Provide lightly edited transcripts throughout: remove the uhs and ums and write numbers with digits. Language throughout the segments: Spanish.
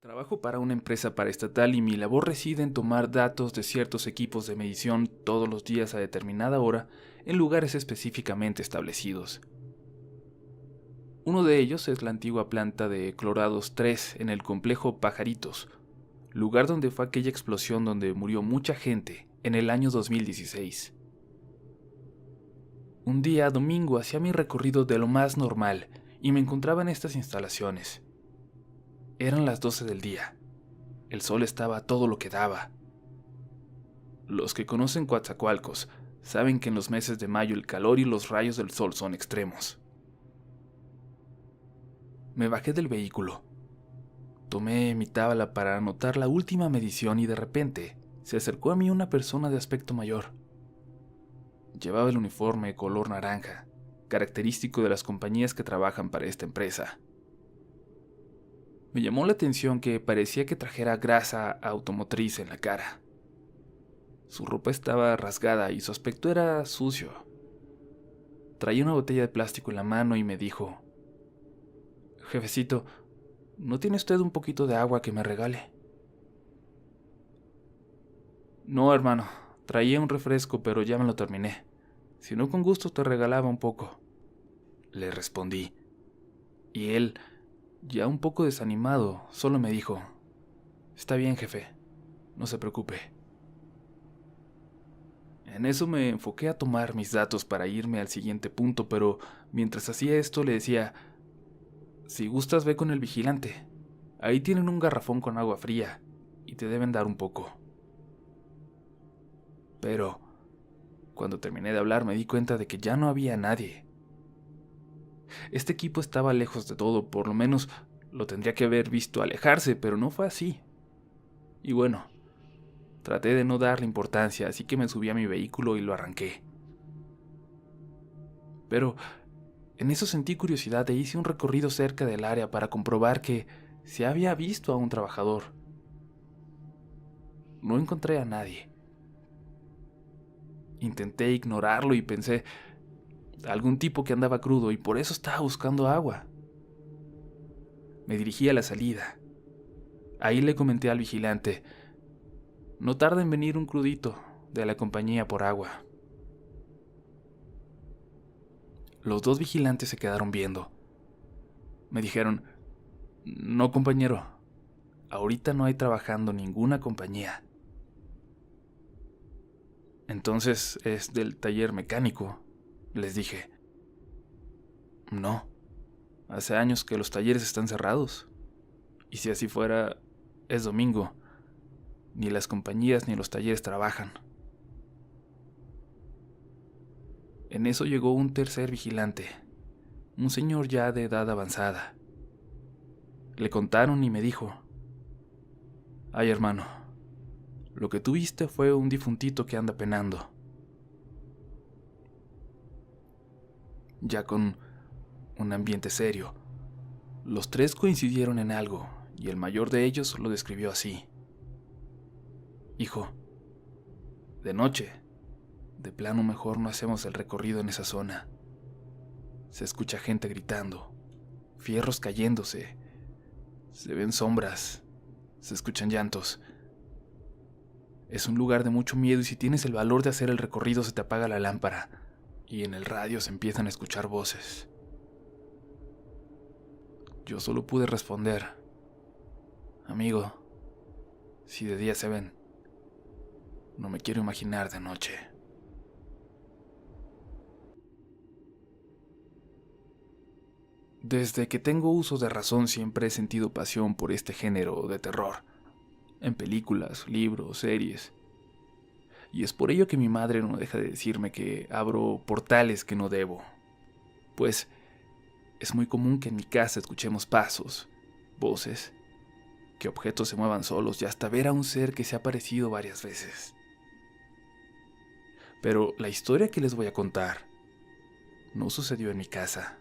Trabajo para una empresa paraestatal y mi labor reside en tomar datos de ciertos equipos de medición todos los días a determinada hora en lugares específicamente establecidos. Uno de ellos es la antigua planta de Clorados 3 en el complejo Pajaritos, lugar donde fue aquella explosión donde murió mucha gente en el año 2016. Un día domingo hacía mi recorrido de lo más normal y me encontraba en estas instalaciones. Eran las 12 del día. El sol estaba a todo lo que daba. Los que conocen Coatzacoalcos saben que en los meses de mayo el calor y los rayos del sol son extremos. Me bajé del vehículo. Tomé mi tabla para anotar la última medición y de repente se acercó a mí una persona de aspecto mayor. Llevaba el uniforme color naranja, característico de las compañías que trabajan para esta empresa. Me llamó la atención que parecía que trajera grasa automotriz en la cara. Su ropa estaba rasgada y su aspecto era sucio. Traía una botella de plástico en la mano y me dijo: «Jefecito, ¿no tiene usted un poquito de agua que me regale?» «No, hermano, traía un refresco, pero ya me lo terminé. Si no, con gusto te regalaba un poco», le respondí. Y él, ya un poco desanimado, solo me dijo: «Está bien, jefe, no se preocupe». En eso me enfoqué a tomar mis datos para irme al siguiente punto, pero mientras hacía esto le decía: «Si gustas, ve con el vigilante. Ahí tienen un garrafón con agua fría y te deben dar un poco». Pero cuando terminé de hablar me di cuenta de que ya no había nadie. Este equipo estaba lejos de todo, por lo menos lo tendría que haber visto alejarse, pero no fue así. Y bueno, traté de no darle importancia, así que me subí a mi vehículo y lo arranqué. Pero en eso sentí curiosidad e hice un recorrido cerca del área para comprobar que se había visto a un trabajador. No encontré a nadie. Intenté ignorarlo y pensé: algún tipo que andaba crudo y por eso estaba buscando agua. Me dirigí a la salida. Ahí le comenté al vigilante: «No tarda en venir un crudito de la compañía por agua». Los dos vigilantes se quedaron viendo. Me dijeron: «No, compañero, ahorita no hay trabajando ninguna compañía». «Entonces es del taller mecánico», les dije. «No, hace años que los talleres están cerrados. Y si así fuera, es domingo. Ni las compañías ni los talleres trabajan». En eso llegó un tercer vigilante, un señor ya de edad avanzada. Le contaron y me dijo: «Ay, hermano, lo que tú viste fue un difuntito que anda penando». Ya con un ambiente serio, los tres coincidieron en algo y el mayor de ellos lo describió así: «Hijo, de noche, de plano mejor no hacemos el recorrido en esa zona. Se escucha gente gritando, fierros cayéndose, se ven sombras, se escuchan llantos. Es un lugar de mucho miedo y si tienes el valor de hacer el recorrido se te apaga la lámpara y en el radio se empiezan a escuchar voces». Yo solo pude responder: «Amigo, si de día se ven, no me quiero imaginar de noche». Desde que tengo uso de razón siempre he sentido pasión por este género de terror, en películas, libros, series. Y es por ello que mi madre no deja de decirme que abro portales que no debo. Pues es muy común que en mi casa escuchemos pasos, voces, que objetos se muevan solos y hasta ver a un ser que se ha aparecido varias veces. Pero la historia que les voy a contar no sucedió en mi casa.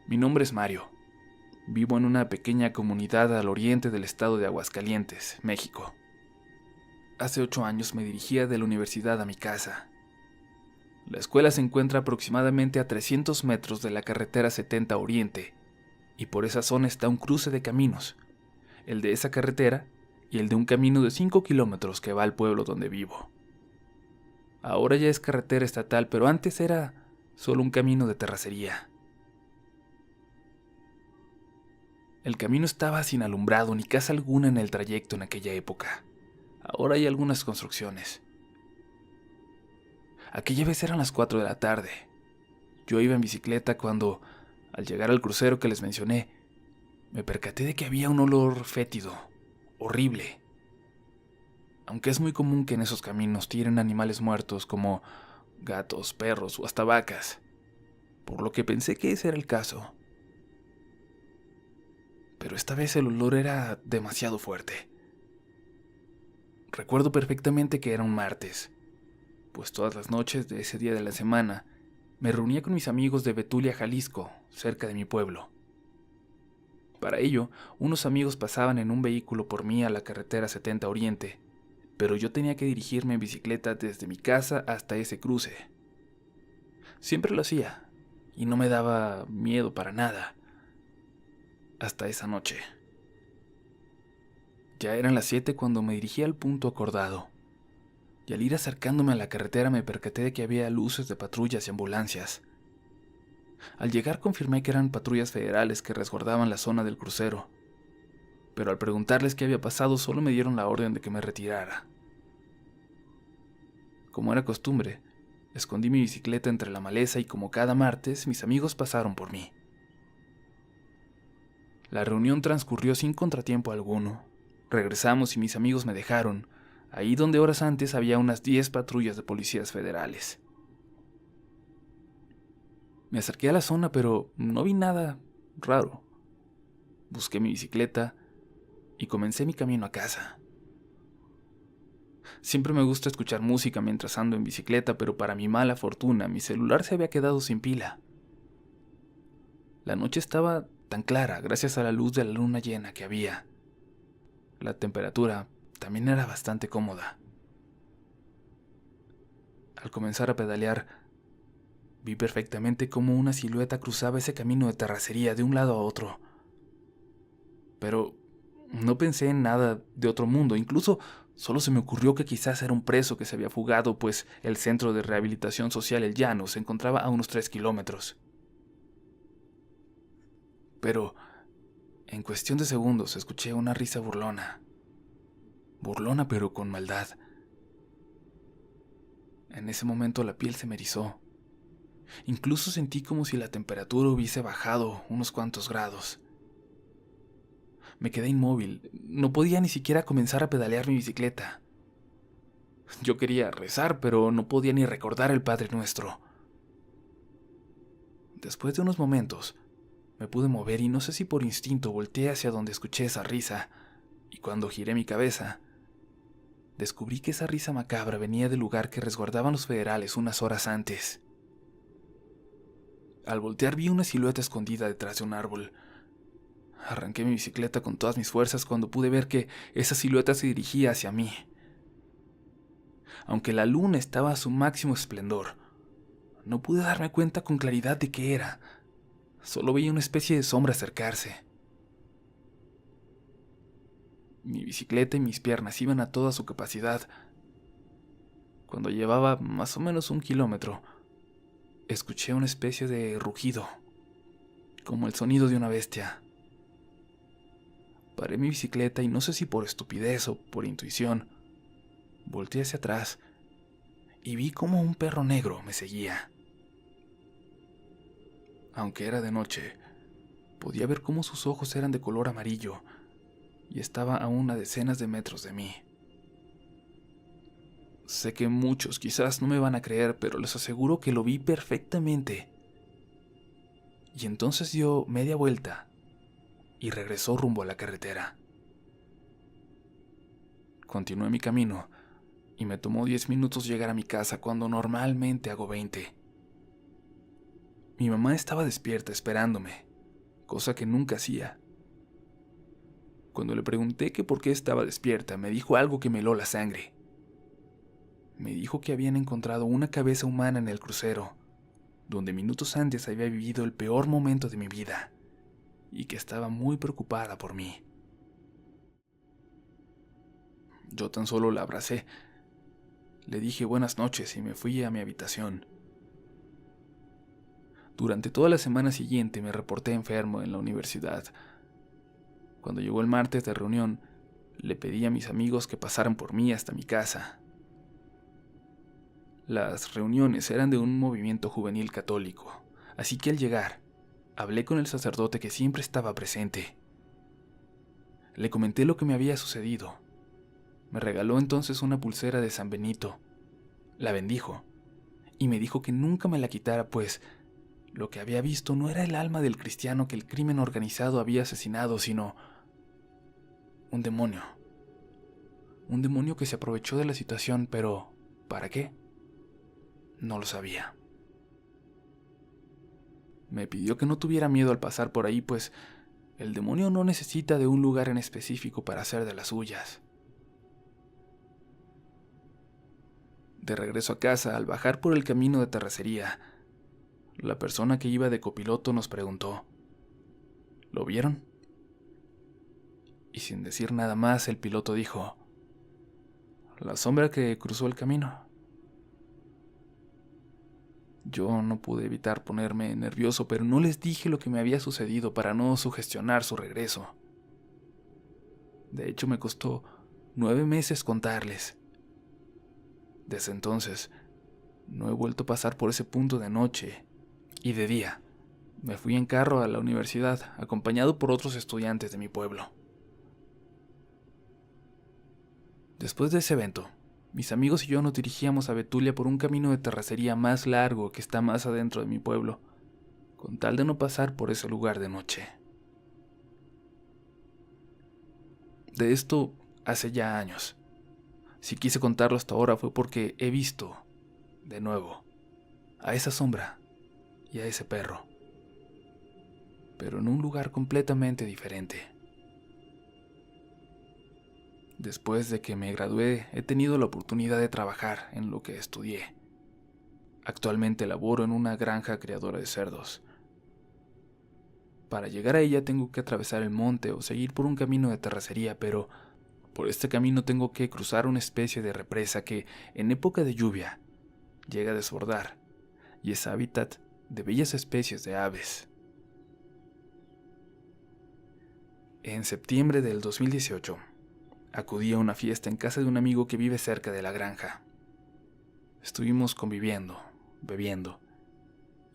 Mi nombre es Mario. Vivo en una pequeña comunidad al oriente del estado de Aguascalientes, México. Hace 8 años me dirigía de la universidad a mi casa. La escuela se encuentra aproximadamente a 300 metros de la carretera 70 Oriente, y por esa zona está un cruce de caminos, el de esa carretera y el de un camino de 5 kilómetros que va al pueblo donde vivo. Ahora ya es carretera estatal, pero antes era solo un camino de terracería. El camino estaba sin alumbrado ni casa alguna en el trayecto en aquella época. Ahora hay algunas construcciones. Aquella vez eran las 4 de la tarde. Yo iba en bicicleta cuando, al llegar al crucero que les mencioné, me percaté de que había un olor fétido, horrible. Aunque es muy común que en esos caminos tiren animales muertos como gatos, perros o hasta vacas, por lo que pensé que ese era el caso. Pero esta vez el olor era demasiado fuerte. Recuerdo perfectamente que era un martes, pues todas las noches de ese día de la semana me reunía con mis amigos de Betulia, Jalisco, cerca de mi pueblo. Para ello, unos amigos pasaban en un vehículo por mí a la carretera 70 Oriente, pero yo tenía que dirigirme en bicicleta desde mi casa hasta ese cruce. Siempre lo hacía, y no me daba miedo para nada, hasta esa noche. Ya eran las 7 cuando me dirigí al punto acordado, y al ir acercándome a la carretera me percaté de que había luces de patrullas y ambulancias. Al llegar confirmé que eran patrullas federales que resguardaban la zona del crucero, pero al preguntarles qué había pasado solo me dieron la orden de que me retirara. Como era costumbre, escondí mi bicicleta entre la maleza y como cada martes mis amigos pasaron por mí. La reunión transcurrió sin contratiempo alguno. Regresamos y mis amigos me dejaron, ahí donde horas antes había unas 10 patrullas de policías federales. Me acerqué a la zona, pero no vi nada raro. Busqué mi bicicleta y comencé mi camino a casa. Siempre me gusta escuchar música mientras ando en bicicleta, pero para mi mala fortuna, mi celular se había quedado sin pila. La noche estaba tan clara gracias a la luz de la luna llena que había. La temperatura también era bastante cómoda. Al comenzar a pedalear, vi perfectamente cómo una silueta cruzaba ese camino de terracería de un lado a otro. Pero no pensé en nada de otro mundo, incluso solo se me ocurrió que quizás era un preso que se había fugado, pues el centro de rehabilitación social El Llano se encontraba a unos 3 kilómetros. Pero en cuestión de segundos escuché una risa burlona. Burlona pero con maldad. En ese momento la piel se me erizó. Incluso sentí como si la temperatura hubiese bajado unos cuantos grados. Me quedé inmóvil, no podía ni siquiera comenzar a pedalear mi bicicleta. Yo quería rezar, pero no podía ni recordar el Padre Nuestro. Después de unos momentos, me pude mover y no sé si por instinto volteé hacia donde escuché esa risa, y cuando giré mi cabeza, descubrí que esa risa macabra venía del lugar que resguardaban los federales unas horas antes. Al voltear vi una silueta escondida detrás de un árbol. Arranqué mi bicicleta con todas mis fuerzas cuando pude ver que esa silueta se dirigía hacia mí. Aunque la luna estaba a su máximo esplendor, no pude darme cuenta con claridad de qué era. Solo veía una especie de sombra acercarse. Mi bicicleta y mis piernas iban a toda su capacidad. Cuando llevaba más o menos 1 kilómetro, escuché una especie de rugido, como el sonido de una bestia. Paré mi bicicleta y no sé si por estupidez o por intuición, volteé hacia atrás y vi como un perro negro me seguía. Aunque era de noche, podía ver cómo sus ojos eran de color amarillo y estaba a una decenas de metros de mí. Sé que muchos quizás no me van a creer, pero les aseguro que lo vi perfectamente. Y entonces dio media vuelta y regresó rumbo a la carretera. Continué mi camino y me tomó 10 minutos llegar a mi casa cuando normalmente hago 20. Mi mamá estaba despierta esperándome, cosa que nunca hacía. Cuando le pregunté que por qué estaba despierta, me dijo algo que me heló la sangre. Me dijo que habían encontrado una cabeza humana en el crucero, donde minutos antes había vivido el peor momento de mi vida, y que estaba muy preocupada por mí. Yo tan solo la abracé, le dije buenas noches y me fui a mi habitación. Durante toda la semana siguiente me reporté enfermo en la universidad. Cuando llegó el martes de reunión, le pedí a mis amigos que pasaran por mí hasta mi casa. Las reuniones eran de un movimiento juvenil católico, así que al llegar, hablé con el sacerdote que siempre estaba presente. Le comenté lo que me había sucedido. Me regaló entonces una pulsera de San Benito. La bendijo y me dijo que nunca me la quitara, pues lo que había visto no era el alma del cristiano que el crimen organizado había asesinado, sino un demonio. Un demonio que se aprovechó de la situación, pero ¿para qué? No lo sabía. Me pidió que no tuviera miedo al pasar por ahí, pues el demonio no necesita de un lugar en específico para hacer de las suyas. De regreso a casa, al bajar por el camino de terracería, la persona que iba de copiloto nos preguntó: ¿lo vieron? Y sin decir nada más, el piloto dijo: la sombra que cruzó el camino. Yo no pude evitar ponerme nervioso, pero no les dije lo que me había sucedido para no sugestionar su regreso. De hecho, me costó 9 meses contarles. Desde entonces, no he vuelto a pasar por ese punto de noche y de día. Me fui en carro a la universidad, acompañado por otros estudiantes de mi pueblo. Después de ese evento, mis amigos y yo nos dirigíamos a Betulia por un camino de terracería más largo que está más adentro de mi pueblo, con tal de no pasar por ese lugar de noche. De esto hace ya años. Si quise contarlo hasta ahora fue porque he visto, de nuevo, a esa sombra y a ese perro, pero en un lugar completamente diferente. Después de que me gradué, he tenido la oportunidad de trabajar en lo que estudié. Actualmente laboro en una granja criadora de cerdos. Para llegar a ella tengo que atravesar el monte o seguir por un camino de terracería, pero por este camino tengo que cruzar una especie de represa que, en época de lluvia, llega a desbordar y es hábitat de bellas especies de aves. En septiembre del 2018, acudí a una fiesta en casa de un amigo que vive cerca de la granja. Estuvimos conviviendo, bebiendo,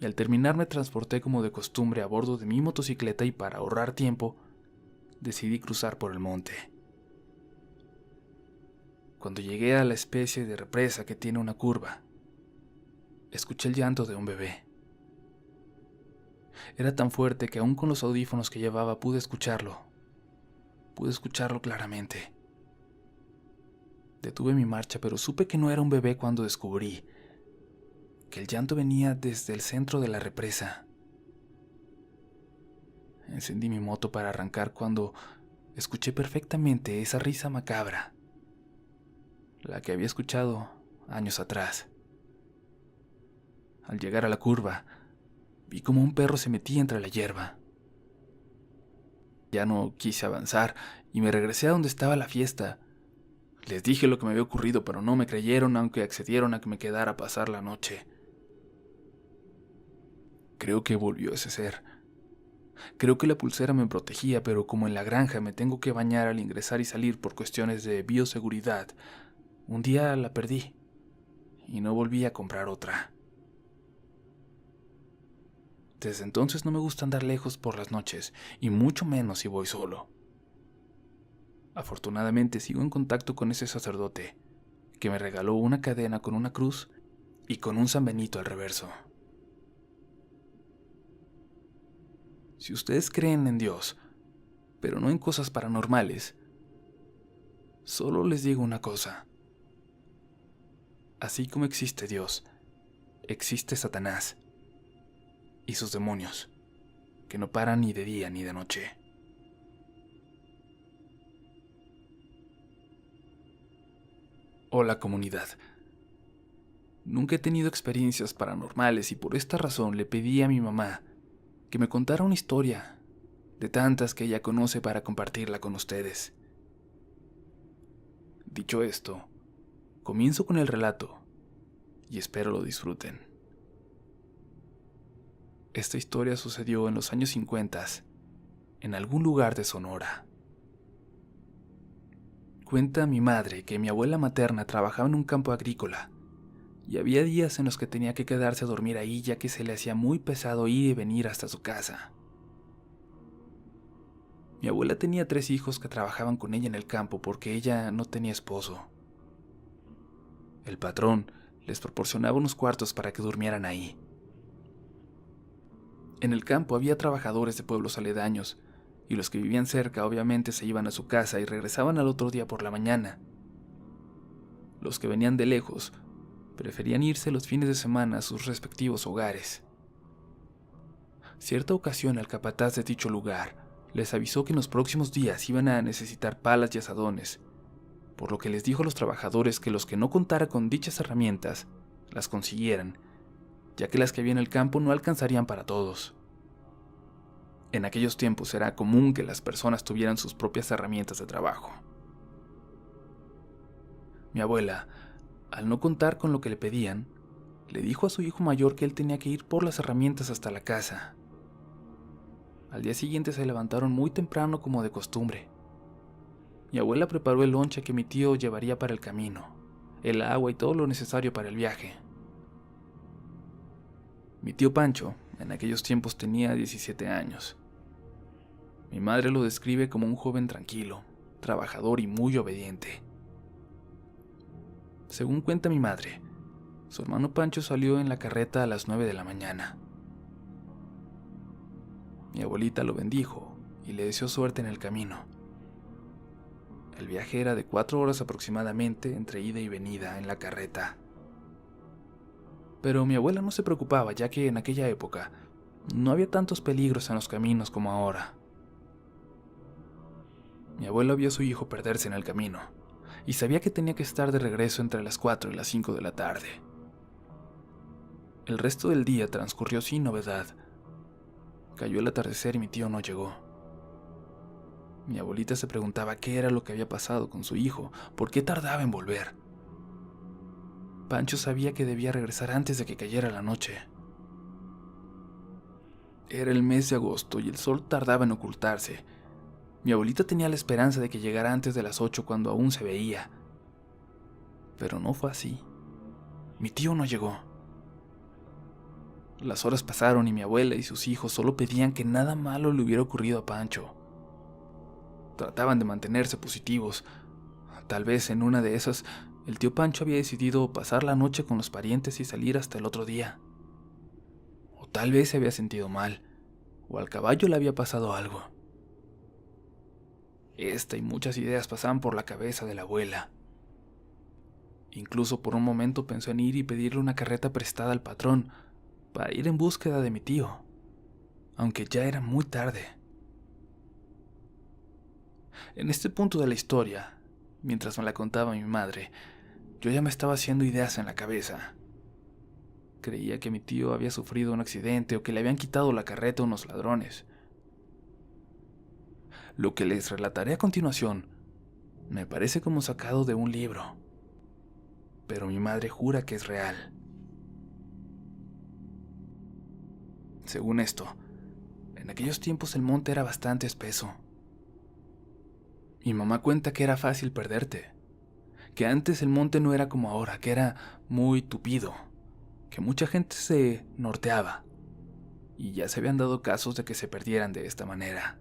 y al terminar me transporté como de costumbre a bordo de mi motocicleta y para ahorrar tiempo, decidí cruzar por el monte. Cuando llegué a la especie de represa que tiene una curva, escuché el llanto de un bebé. Era tan fuerte que aún con los audífonos que llevaba pude escucharlo claramente. Detuve mi marcha, pero supe que no era un bebé cuando descubrí que el llanto venía desde el centro de la represa. Encendí mi moto para arrancar cuando escuché perfectamente esa risa macabra, la que había escuchado años atrás. Al llegar a la curva, vi como un perro se metía entre la hierba. Ya no quise avanzar y me regresé a donde estaba la fiesta. Les dije lo que me había ocurrido, pero no me creyeron, aunque accedieron a que me quedara a pasar la noche. Creo que volvió ese ser. Creo que la pulsera me protegía, pero como en la granja me tengo que bañar al ingresar y salir por cuestiones de bioseguridad, un día la perdí y no volví a comprar otra. Desde entonces no me gusta andar lejos por las noches, y mucho menos si voy solo. Afortunadamente sigo en contacto con ese sacerdote, que me regaló una cadena con una cruz y con un San Benito al reverso. Si ustedes creen en Dios, pero no en cosas paranormales, solo les digo una cosa. Así como existe Dios, existe Satanás y sus demonios, que no paran ni de día ni de noche. Hola comunidad. Nunca he tenido experiencias paranormales y por esta razón le pedí a mi mamá que me contara una historia de tantas que ella conoce para compartirla con ustedes. Dicho esto, comienzo con el relato y espero lo disfruten. Esta historia sucedió en los años 50, en algún lugar de Sonora. Cuenta mi madre que mi abuela materna trabajaba en un campo agrícola y había días en los que tenía que quedarse a dormir ahí ya que se le hacía muy pesado ir y venir hasta su casa. Mi abuela tenía 3 hijos que trabajaban con ella en el campo porque ella no tenía esposo. El patrón les proporcionaba unos cuartos para que durmieran ahí. En el campo había trabajadores de pueblos aledaños, y los que vivían cerca obviamente se iban a su casa y regresaban al otro día por la mañana. Los que venían de lejos preferían irse los fines de semana a sus respectivos hogares. Cierta ocasión el capataz de dicho lugar les avisó que en los próximos días iban a necesitar palas y azadones, por lo que les dijo a los trabajadores que los que no contaran con dichas herramientas las consiguieran, ya que las que había en el campo no alcanzarían para todos. En aquellos tiempos era común que las personas tuvieran sus propias herramientas de trabajo. Mi abuela, al no contar con lo que le pedían, le dijo a su hijo mayor que él tenía que ir por las herramientas hasta la casa. Al día siguiente se levantaron muy temprano como de costumbre. Mi abuela preparó el lonche que mi tío llevaría para el camino, el agua y todo lo necesario para el viaje. Mi tío Pancho, en aquellos tiempos tenía 17 años. Mi madre lo describe como un joven tranquilo, trabajador y muy obediente. Según cuenta mi madre, su hermano Pancho salió en la carreta a las 9 de la mañana. Mi abuelita lo bendijo y le deseó suerte en el camino. El viaje era de 4 horas aproximadamente entre ida y venida en la carreta. Pero mi abuela no se preocupaba, ya que en aquella época no había tantos peligros en los caminos como ahora. Mi abuela vio a su hijo perderse en el camino y sabía que tenía que estar de regreso entre las 4 y las 5 de la tarde. El resto del día transcurrió sin novedad. Cayó el atardecer y mi tío no llegó. Mi abuelita se preguntaba qué era lo que había pasado con su hijo, por qué tardaba en volver. Pancho sabía que debía regresar antes de que cayera la noche. Era el mes de agosto y el sol tardaba en ocultarse. Mi abuelita tenía la esperanza de que llegara antes de las 8 cuando aún se veía. Pero no fue así. Mi tío no llegó. Las horas pasaron y mi abuela y sus hijos solo pedían que nada malo le hubiera ocurrido a Pancho. Trataban de mantenerse positivos. Tal vez en una de esas, el tío Pancho había decidido pasar la noche con los parientes y salir hasta el otro día. O tal vez se había sentido mal, o al caballo le había pasado algo. Esta y muchas ideas pasaban por la cabeza de la abuela. Incluso por un momento pensó en ir y pedirle una carreta prestada al patrón para ir en búsqueda de mi tío, aunque ya era muy tarde. En este punto de la historia, mientras me la contaba mi madre, yo ya me estaba haciendo ideas en la cabeza. Creía que mi tío había sufrido un accidente o que le habían quitado la carreta a unos ladrones. Lo que les relataré a continuación me parece como sacado de un libro, pero mi madre jura que es real. Según esto, en aquellos tiempos el monte era bastante espeso. Mi mamá cuenta que era fácil perderte, que antes el monte no era como ahora, que era muy tupido, que mucha gente se norteaba, y ya se habían dado casos de que se perdieran de esta manera.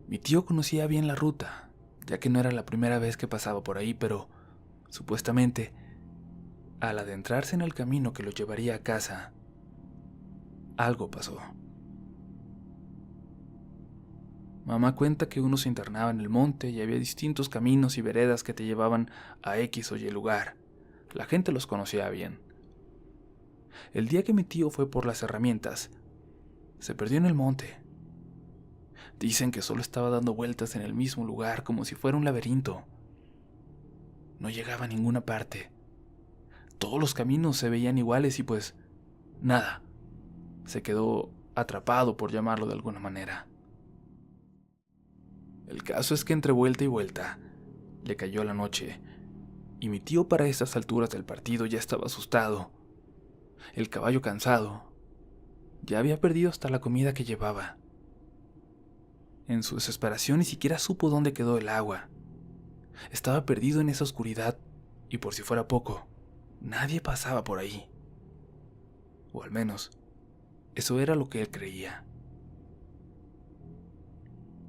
Mi tío conocía bien la ruta, ya que no era la primera vez que pasaba por ahí, pero supuestamente, al adentrarse en el camino que lo llevaría a casa, algo pasó. Mamá cuenta que uno se internaba en el monte y había distintos caminos y veredas que te llevaban a X o Y lugar. La gente los conocía bien. El día que mi tío fue por las herramientas, se perdió en el monte. Dicen que solo estaba dando vueltas en el mismo lugar como si fuera un laberinto. No llegaba a ninguna parte. Todos los caminos se veían iguales y pues nada. Se quedó atrapado, por llamarlo de alguna manera. El caso es que entre vuelta y vuelta le cayó la noche, y mi tío para estas alturas del partido ya estaba asustado. El caballo cansado ya había perdido hasta la comida que llevaba. En su desesperación ni siquiera supo dónde quedó el agua. Estaba perdido en esa oscuridad y por si fuera poco, nadie pasaba por ahí. O al menos, eso era lo que él creía.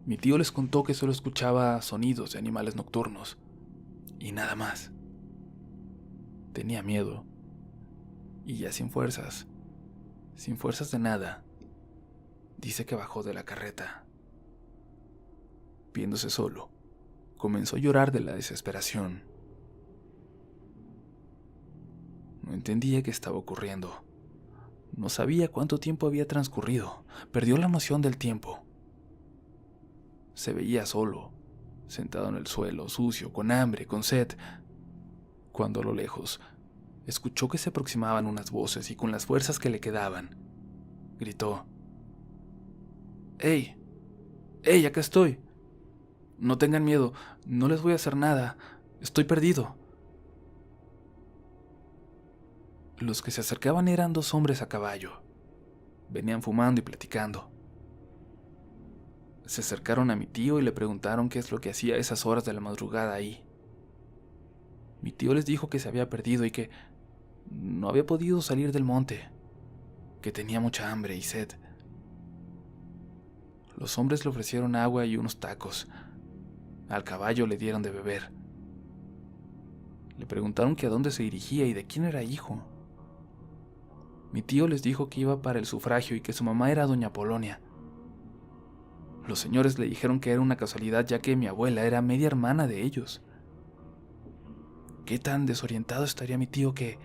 Mi tío les contó que solo escuchaba sonidos de animales nocturnos y nada más. Tenía miedo y ya sin fuerzas de nada, dice que bajó de la carreta. Viéndose solo, comenzó a llorar de la desesperación. No entendía qué estaba ocurriendo. No sabía cuánto tiempo había transcurrido. Perdió la noción del tiempo. Se veía solo, sentado en el suelo, sucio, con hambre, con sed, cuando a lo lejos escuchó que se aproximaban unas voces y con las fuerzas que le quedaban, gritó: ¡Ey! ¡Ey, acá estoy! No tengan miedo, no les voy a hacer nada, estoy perdido. Los que se acercaban eran dos hombres a caballo. Venían fumando y platicando. Se acercaron a mi tío y le preguntaron qué es lo que hacía a esas horas de la madrugada ahí. Mi tío les dijo que se había perdido y que no había podido salir del monte, que tenía mucha hambre y sed. Los hombres le ofrecieron agua y unos tacos. Al caballo le dieron de beber. Le preguntaron que a dónde se dirigía y de quién era hijo. Mi tío les dijo que iba para el sufragio y que su mamá era doña Polonia. Los señores le dijeron que era una casualidad, ya que mi abuela era media hermana de ellos. ¿Qué tan desorientado estaría mi tío que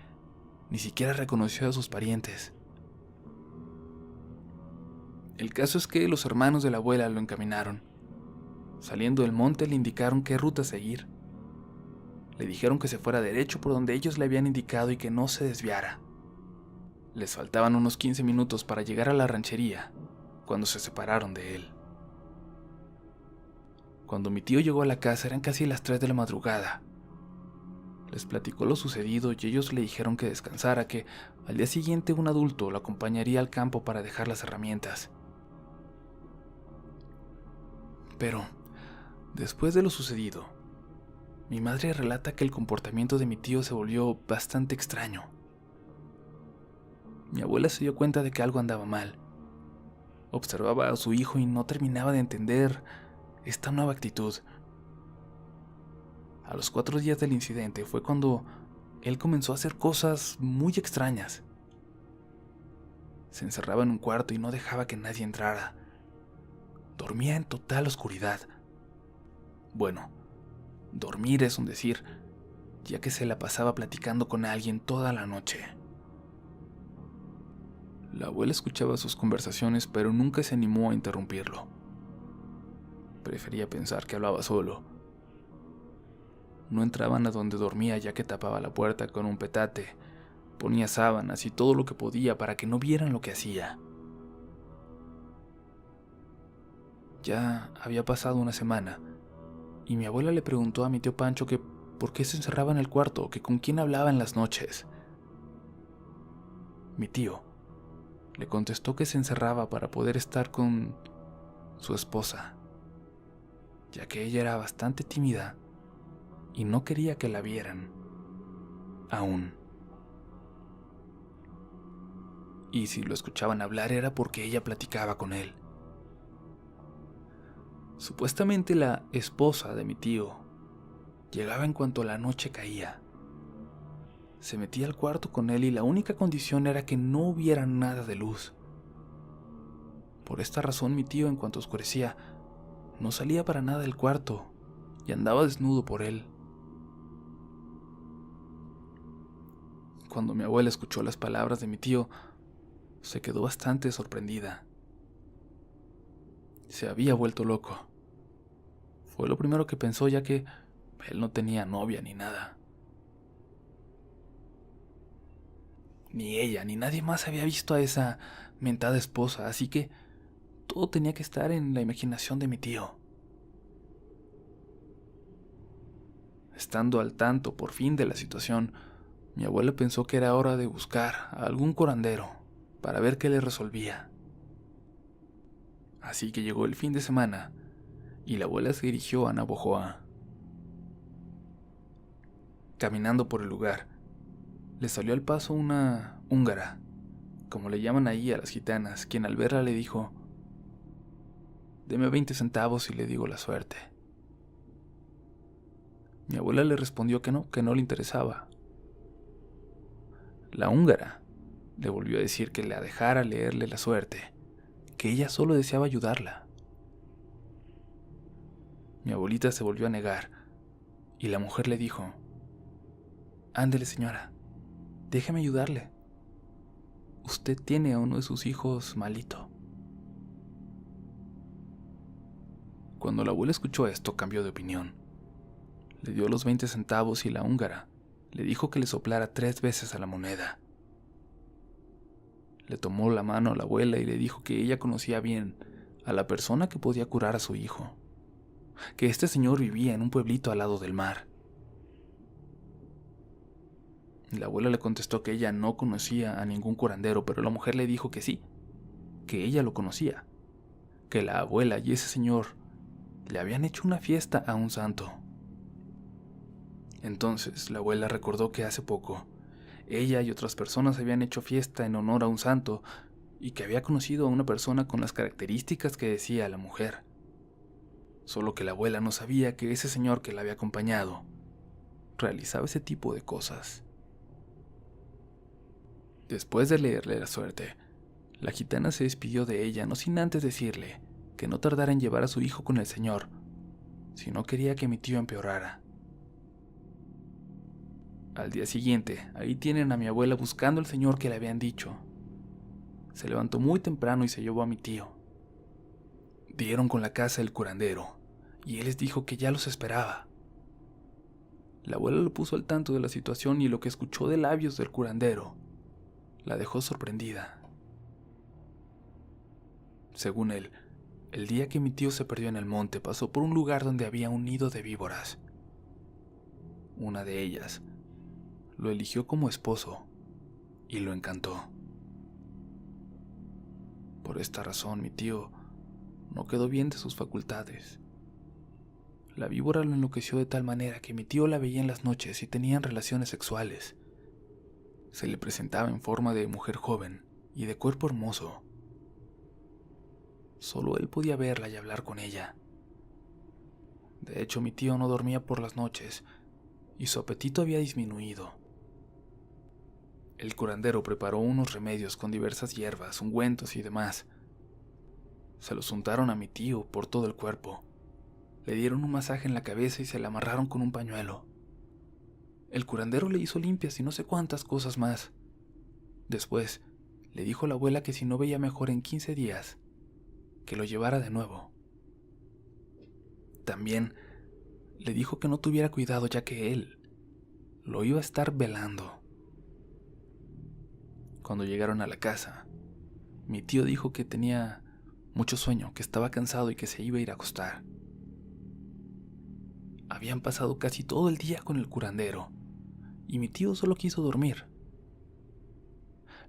ni siquiera reconoció a sus parientes? El caso es que los hermanos de la abuela lo encaminaron. Saliendo del monte le indicaron qué ruta seguir. Le dijeron que se fuera derecho por donde ellos le habían indicado y que no se desviara. Les faltaban unos 15 minutos para llegar a la ranchería, cuando se separaron de él. Cuando mi tío llegó a la casa eran casi las 3 de la madrugada. Les platicó lo sucedido y ellos le dijeron que descansara, que al día siguiente un adulto lo acompañaría al campo para dejar las herramientas. Pero, después de lo sucedido, mi madre relata que el comportamiento de mi tío se volvió bastante extraño. Mi abuela se dio cuenta de que algo andaba mal. Observaba a su hijo y no terminaba de entender esta nueva actitud. A los 4 días del incidente fue cuando él comenzó a hacer cosas muy extrañas. Se encerraba en un cuarto y no dejaba que nadie entrara. Dormía en total oscuridad. Bueno, dormir es un decir, ya que se la pasaba platicando con alguien toda la noche. La abuela escuchaba sus conversaciones, pero nunca se animó a interrumpirlo. Prefería pensar que hablaba solo. No entraban a donde dormía, ya que tapaba la puerta con un petate, ponía sábanas y todo lo que podía para que no vieran lo que hacía. Ya había pasado una semana, y mi abuela le preguntó a mi tío Pancho que por qué se encerraba en el cuarto, que con quién hablaba en las noches. Mi tío le contestó que se encerraba para poder estar con su esposa, ya que ella era bastante tímida y no quería que la vieran, aún. Y si lo escuchaban hablar era porque ella platicaba con él. Supuestamente la esposa de mi tío llegaba en cuanto la noche caía. Se metía al cuarto con él y la única condición era que no hubiera nada de luz. Por esta razón mi tío, en cuanto oscurecía, no salía para nada del cuarto y andaba desnudo por él. Cuando mi abuela escuchó las palabras de mi tío, se quedó bastante sorprendida. Se había vuelto loco. Fue lo primero que pensó, ya que él no tenía novia ni nada. Ni ella, ni nadie más había visto a esa mentada esposa, así que todo tenía que estar en la imaginación de mi tío. Estando al tanto por fin de la situación, mi abuela pensó que era hora de buscar a algún curandero para ver qué le resolvía. Así que llegó el fin de semana y la abuela se dirigió a Navojoa. Caminando por el lugar, le salió al paso una húngara, como le llaman ahí a las gitanas, quien al verla le dijo: «Deme 20 centavos y le digo la suerte». Mi abuela le respondió que no le interesaba. La húngara le volvió a decir que la dejara leerle la suerte, que ella solo deseaba ayudarla. Mi abuelita se volvió a negar y la mujer le dijo: «Ándele, señora, déjeme ayudarle. Usted tiene a uno de sus hijos malito». Cuando la abuela escuchó esto, cambió de opinión. Le dio los 20 centavos y la húngara le dijo que le soplara 3 veces a la moneda. Le tomó la mano a la abuela y le dijo que ella conocía bien a la persona que podía curar a su hijo, que este señor vivía en un pueblito al lado del mar. La abuela le contestó que ella no conocía a ningún curandero, pero la mujer le dijo que sí, que ella lo conocía, que la abuela y ese señor le habían hecho una fiesta a un santo. Entonces la abuela recordó que hace poco ella y otras personas habían hecho fiesta en honor a un santo y que había conocido a una persona con las características que decía la mujer. Solo que la abuela no sabía que ese señor que la había acompañado realizaba ese tipo de cosas. Después de leerle la suerte, la gitana se despidió de ella, no sin antes decirle que no tardara en llevar a su hijo con el señor, si no quería que mi tío empeorara. Al día siguiente, ahí tienen a mi abuela buscando al señor que le habían dicho. Se levantó muy temprano y se llevó a mi tío. Dieron con la casa del curandero, y él les dijo que ya los esperaba. La abuela lo puso al tanto de la situación y lo que escuchó de labios del curandero la dejó sorprendida. Según él, el día que mi tío se perdió en el monte pasó por un lugar donde había un nido de víboras. Una de ellas lo eligió como esposo y lo encantó. Por esta razón mi tío no quedó bien de sus facultades. La víbora lo enloqueció de tal manera que mi tío la veía en las noches y tenían relaciones sexuales. Se le presentaba en forma de mujer joven y de cuerpo hermoso. Solo él podía verla y hablar con ella. De hecho, mi tío no dormía por las noches y su apetito había disminuido. El curandero preparó unos remedios con diversas hierbas, ungüentos y demás. Se los untaron a mi tío por todo el cuerpo. Le dieron un masaje en la cabeza y se la amarraron con un pañuelo. El curandero le hizo limpias y no sé cuántas cosas más. Después, le dijo a la abuela que si no veía mejor en 15 días, que lo llevara de nuevo. También le dijo que no tuviera cuidado ya que él lo iba a estar velando. Cuando llegaron a la casa, mi tío dijo que tenía mucho sueño, que estaba cansado y que se iba a ir a acostar. Habían pasado casi todo el día con el curandero y mi tío solo quiso dormir.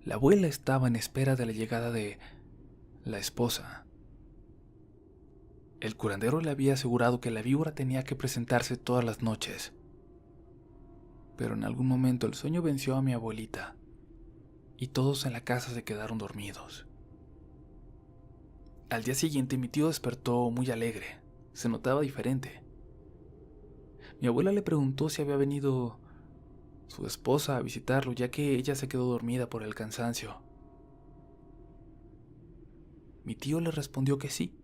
La abuela estaba en espera de la llegada de la esposa. El curandero le había asegurado que la víbora tenía que presentarse todas las noches. Pero en algún momento el sueño venció a mi abuelita y todos en la casa se quedaron dormidos. Al día siguiente mi tío despertó muy alegre, se notaba diferente. Mi abuela le preguntó si había venido su esposa a visitarlo, ya que ella se quedó dormida por el cansancio. Mi tío le respondió que sí,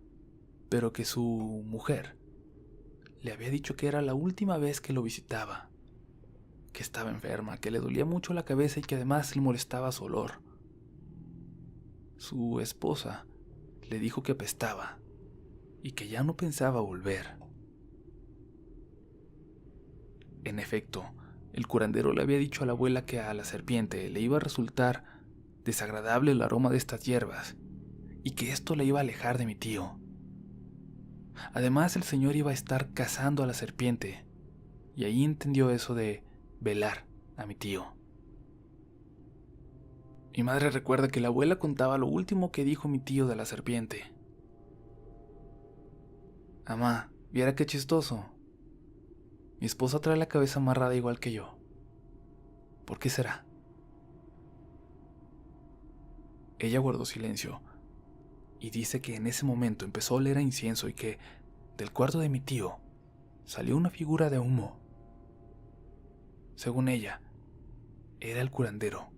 pero que su mujer le había dicho que era la última vez que lo visitaba, que estaba enferma, que le dolía mucho la cabeza y que además le molestaba su olor. Su esposa le dijo que apestaba y que ya no pensaba volver. En efecto, el curandero le había dicho a la abuela que a la serpiente le iba a resultar desagradable el aroma de estas hierbas y que esto le iba a alejar de mi tío. Además, el señor iba a estar cazando a la serpiente, y ahí entendió eso de velar a mi tío. Mi madre recuerda que la abuela contaba lo último que dijo mi tío de la serpiente. Amá, viera qué chistoso. Mi esposa trae la cabeza amarrada igual que yo. ¿Por qué será? Ella guardó silencio y dice que en ese momento empezó a oler a incienso y que del cuarto de mi tío salió una figura de humo. Según ella, era el curandero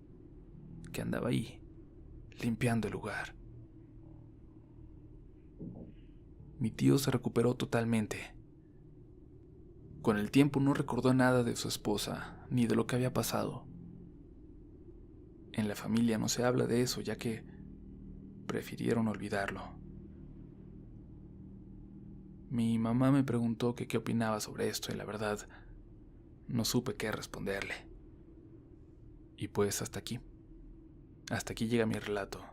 que andaba ahí limpiando el lugar. Mi tío se recuperó totalmente. Con el tiempo no recordó nada de su esposa ni de lo que había pasado. En la familia no se habla de eso, ya que prefirieron olvidarlo. Mi mamá me preguntó que qué opinaba sobre esto y la verdad no supe qué responderle. Y pues hasta aquí llega mi relato.